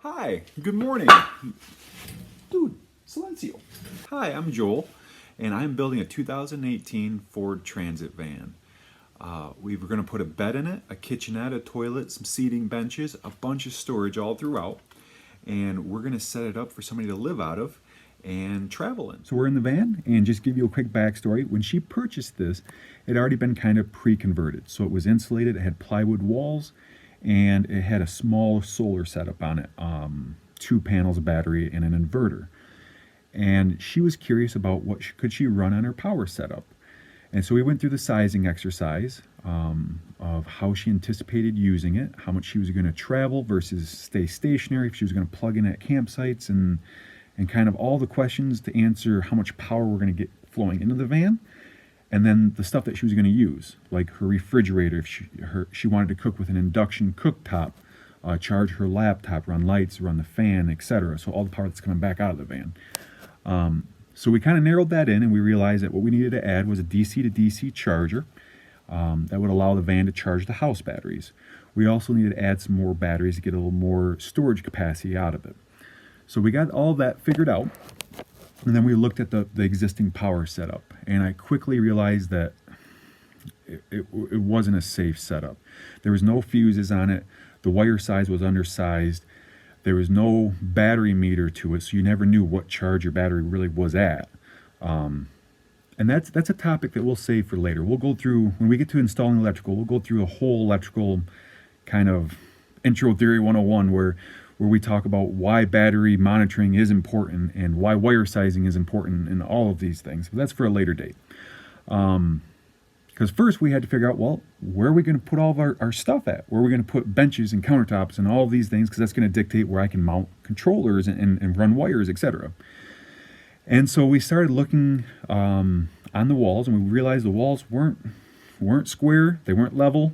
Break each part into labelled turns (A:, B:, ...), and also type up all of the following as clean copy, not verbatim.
A: Hi, good morning. Dude, silencio. Hi, I'm Joel, and I'm building a 2018 Ford Transit van. We were going to put a bed in it, a kitchenette, a toilet, some seating benches, a bunch of storage all throughout, and we're going to set it up for somebody to live out of and travel in. So we're in the van, and just give you a quick backstory. When she purchased this, it had already been kind of pre-converted. So it was insulated, it had plywood walls, and it had a small solar setup on it, 2 panels, a battery, and an inverter. And she was curious about what could she run on her power setup. And so we went through the sizing exercise of how she anticipated using it, how much she was going to travel versus stay stationary, if she was going to plug in at campsites, and kind of all the questions to answer how much power we're going to get flowing into the van. And then the stuff that she was going to use, like her refrigerator, if she wanted to cook with an induction cooktop, charge her laptop, run lights, run the fan, etc. So all the power that's coming back out of the van. So we kind of narrowed that in, and we realized that what we needed to add was a DC to DC charger that would allow the van to charge the house batteries. We also needed to add some more batteries to get a little more storage capacity out of it. So we got all that figured out. And then we looked at the existing power setup, and I quickly realized that it wasn't a safe setup. There was no fuses on it. The wire size was undersized. There was no battery meter to it, so you never knew what charge your battery really was at. And that's a topic that we'll save for later. We'll go through, when we get to installing electrical, we'll go through a whole electrical kind of intro theory 101 where we talk about why battery monitoring is important and why wire sizing is important and all of these things. But that's for a later date. Because first we had to figure out, well, where are we going to put all of our stuff at? Where are we going to put benches and countertops and all of these things? Because that's going to dictate where I can mount controllers and run wires, etc. And so we started looking on the walls, and we realized the walls weren't square, they weren't level.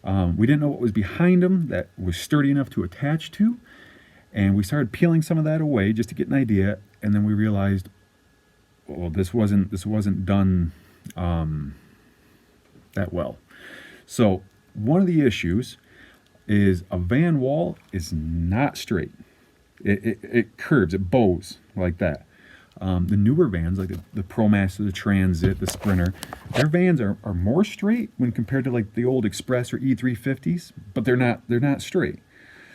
A: We didn't know what was behind them that was sturdy enough to attach to. And we started peeling some of that away just to get an idea, and then we realized, well, this wasn't done that well. So one of the issues is a van wall is not straight. It curves, it bows like that. The newer vans, like the ProMaster, the Transit, the Sprinter, their vans are more straight when compared to like the old Express or E350s, but they're not straight.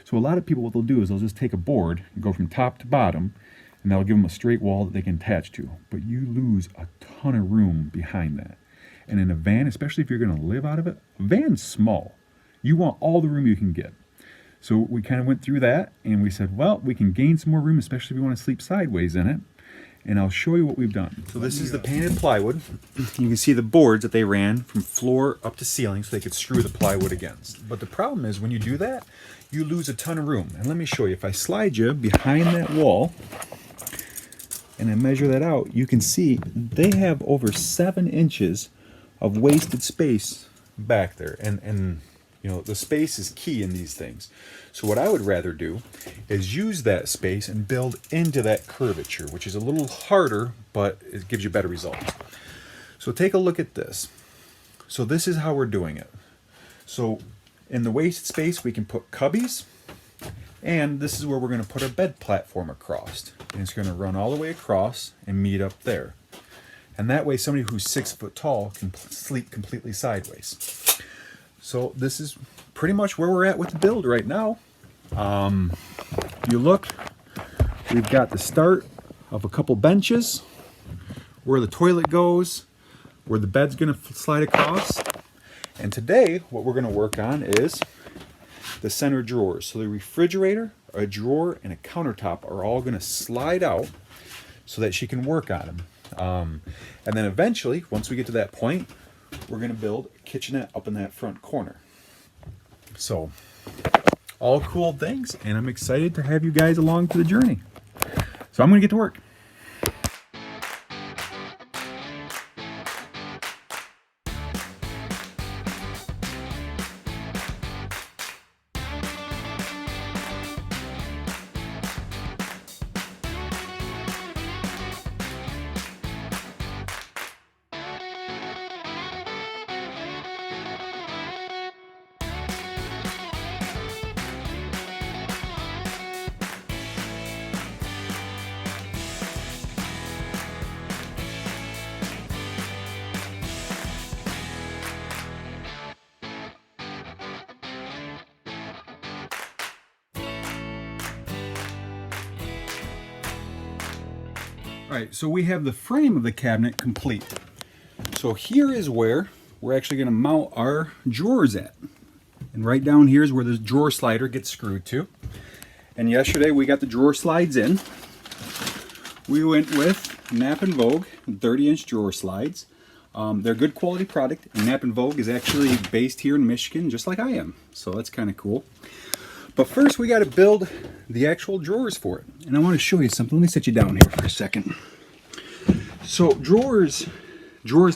A: So a lot of people, what they'll do is they'll just take a board and go from top to bottom, and that'll give them a straight wall that they can attach to. But you lose a ton of room behind that. And in a van, especially if you're going to live out of it, a van's small. You want all the room you can get. So we kind of went through that, and we said, well, we can gain some more room, especially if you want to sleep sideways in it. And I'll show you what we've done. So this is the painted plywood. You can see the boards that they ran from floor up to ceiling so they could screw the plywood against. But the problem is when you do that, you lose a ton of room. And let me show you. If I slide you behind that wall and I measure that out, you can see they have over 7 inches of wasted space back there. And you know, the space is key in these things. So what I would rather do is use that space and build into that curvature, which is a little harder, but it gives you better results. So take a look at this. So this is how we're doing it. So in the wasted space, we can put cubbies, and this is where we're going to put our bed platform across. And it's going to run all the way across and meet up there. And that way somebody who's 6 foot tall can sleep completely sideways. So this is pretty much where we're at with the build right now. You look, we've got the start of a couple benches, where the toilet goes, where the bed's going to slide across. And today, what we're going to work on is the center drawers. So the refrigerator, a drawer, and a countertop are all going to slide out so that she can work on them. And then eventually, once we get to that point, we're going to build a kitchenette up in that front corner. So, all cool things, and I'm excited to have you guys along for the journey. So I'm going to get to work. All right, so we have the frame of the cabinet complete. So here is where we're actually going to mount our drawers at. And right down here is where the drawer slider gets screwed to. And yesterday we got the drawer slides in. We went with Nap and Vogue 30-inch drawer slides. They're good quality product, and Nap and Vogue is actually based here in Michigan, just like I am. So that's kind of cool. But first we got to build the actual drawers for it. And I want to show you something. Let me sit you down here for a second. So drawers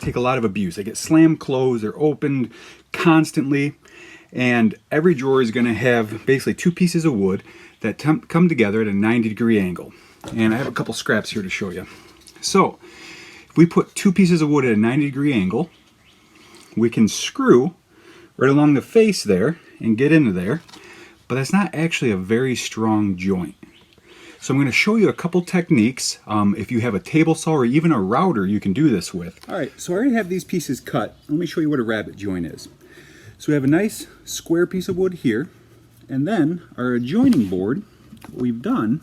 A: take a lot of abuse. They get slammed closed, they're opened constantly, and every drawer is going to have basically two pieces of wood that come together at a 90-degree angle. And I have a couple scraps here to show you. So if we put two pieces of wood at a 90-degree angle, we can screw right along the face there and get into there, but that's not actually a very strong joint. So I'm going to show you a couple techniques. If you have a table saw or even a router, you can do this with. All right, so I already have these pieces cut. Let me show you what a rabbet joint is. So we have a nice square piece of wood here, and then our adjoining board, what we've done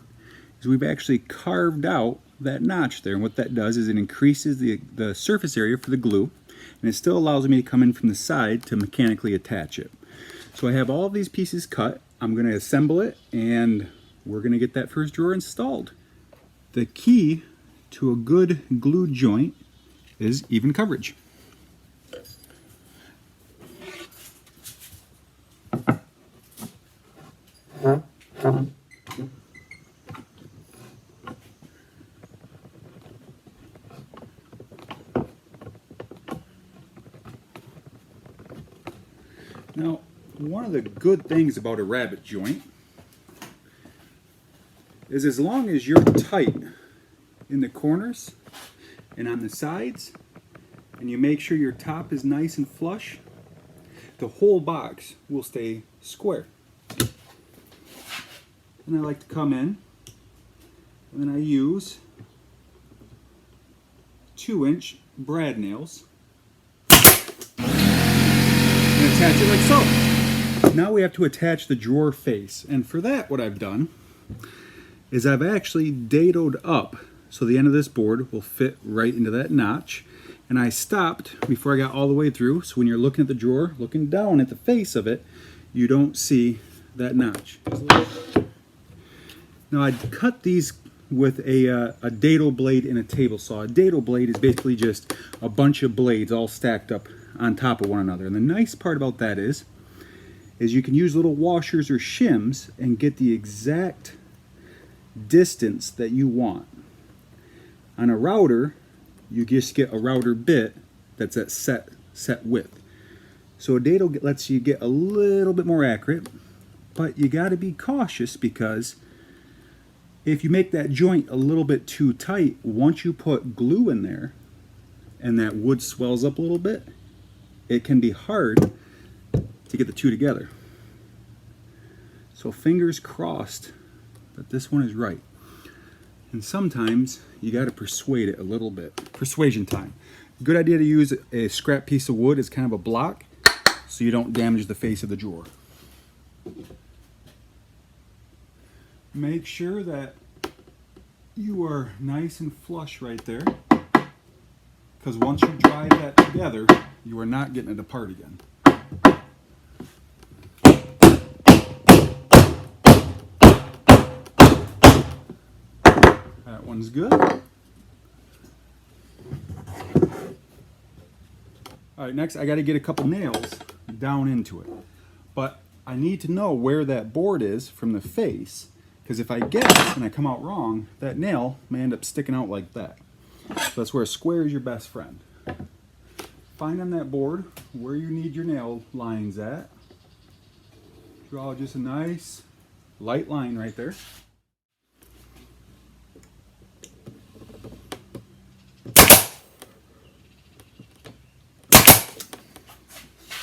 A: is we've actually carved out that notch there. And what that does is it increases the surface area for the glue, and it still allows me to come in from the side to mechanically attach it. So I have all of these pieces cut. I'm going to assemble it, and we're going to get that first drawer installed. The key to a good glue joint is even coverage. Now, one of the good things about a rabbet joint is as long as you're tight in the corners and on the sides, and you make sure your top is nice and flush, the whole box will stay square. And I like to come in, and then I use 2-inch brad nails and attach it like so. Now we have to attach the drawer face, and for that what I've done is I've actually dadoed up so the end of this board will fit right into that notch, and I stopped before I got all the way through, so when you're looking at the drawer, looking down at the face of it, you don't see that notch. Now I'd cut these with a dado blade and a table saw. A dado blade is basically just a bunch of blades all stacked up on top of one another, and the nice part about that is you can use little washers or shims and get the exact distance that you want. On a router, you just get a router bit that's at set width. So a dado lets you get a little bit more accurate, but you got to be cautious, because if you make that joint a little bit too tight, once you put glue in there and that wood swells up a little bit, it can be hard to get the two together. So fingers crossed that this one is right. And sometimes you got to persuade it a little bit. Persuasion time. Good idea to use a scrap piece of wood as kind of a block so you don't damage the face of the drawer. Make sure that you are nice and flush right there, because once you drive that together, you are not getting it apart again. That one's good. All right, next I got to get a couple nails down into it. But I need to know where that board is from the face, because if I guess and I come out wrong, that nail may end up sticking out like that. So that's where a square is your best friend. Find on that board where you need your nail lines at. Draw just a nice light line right there.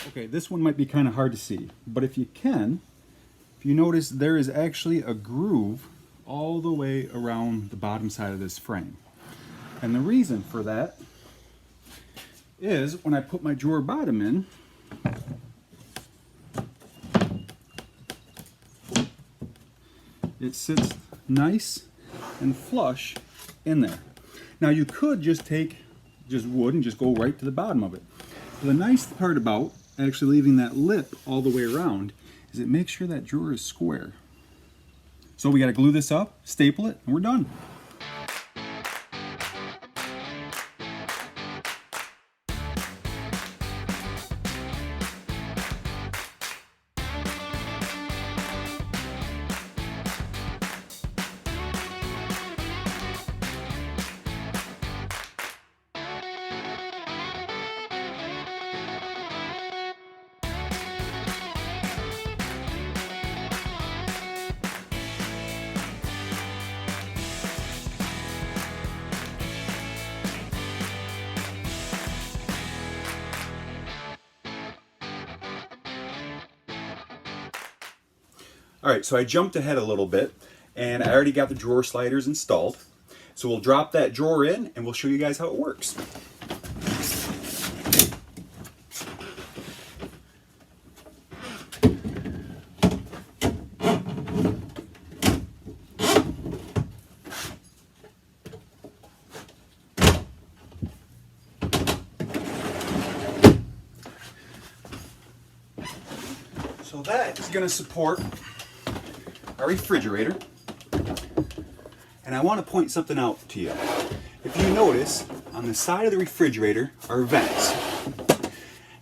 A: Okay, this one might be kind of hard to see, but if you notice, there is actually a groove all the way around the bottom side of this frame. And the reason for that is when I put my drawer bottom in, it sits nice and flush in there.
B: Now you could just take just wood and just go right to the bottom of it. But the nice part about actually leaving that lip all the way around is it makes sure that drawer is square. So we got to glue this up, staple it, and we're done. All right, so I jumped ahead a little bit and I already got the drawer sliders installed. So we'll drop that drawer in and we'll show you guys how it works. So that is going to support our refrigerator. And I want to point something out to you. If you notice, on the side of the refrigerator are vents.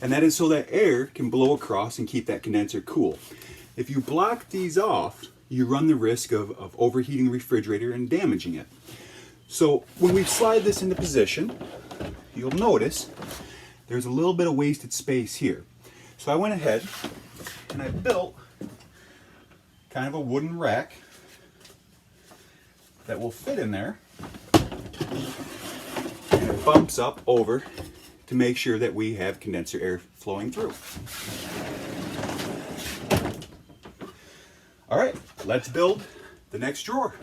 B: And that is so that air can blow across and keep that condenser cool. If you block these off, you run the risk of overheating the refrigerator and damaging it. So when we slide this into position, you'll notice there's a little bit of wasted space here. So I went ahead and I built kind of a wooden rack that will fit in there, and it bumps up over to make sure that we have condenser air flowing through. All right, let's build the next drawer.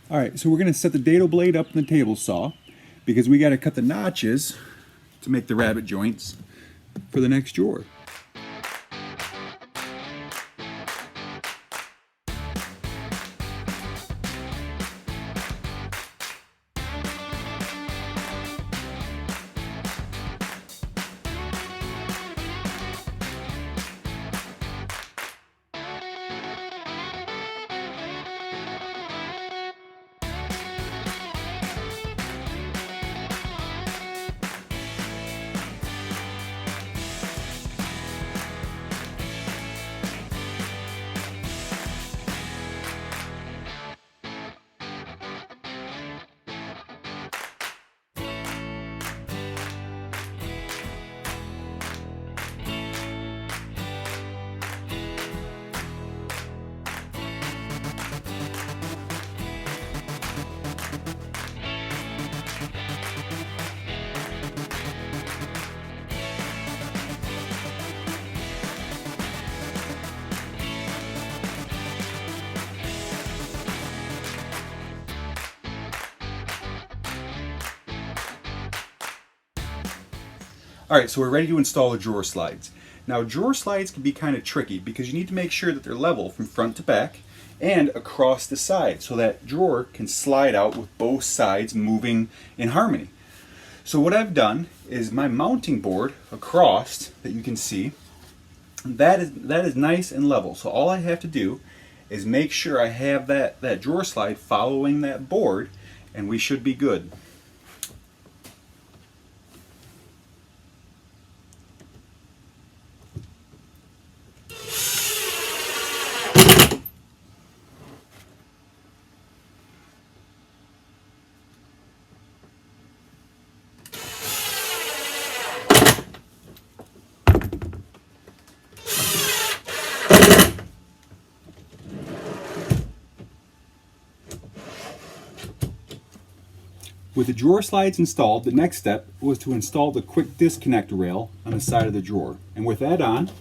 B: All right, so we're going to set the dado blade up in the table saw because we got to cut the notches to make the rabbet joints for the next drawer. All right, so we're ready to install the drawer slides. Now, drawer slides can be kind of tricky because you need to make sure that they're level from front to back and across the side so that drawer can slide out with both sides moving in harmony. So what I've done is my mounting board across that you can see, that is nice and level. So all I have to do is make sure I have that drawer slide following that board and we should be good. With the drawer slides installed, the next step was to install the quick disconnect rail on the side of the drawer. And with that on,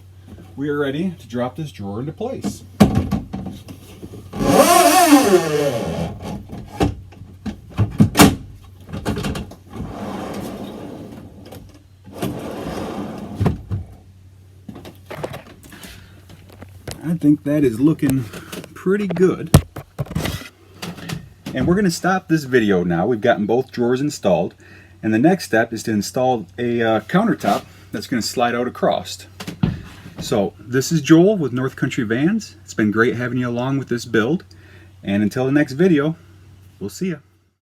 B: we are ready to drop this drawer into place. I think that is looking pretty good. And we're going to stop this video now. We've gotten both drawers installed. And the next step is to install a countertop that's going to slide out across. So this is Joel with North Country Vans. It's been great having you along with this build. And until the next video, we'll see you.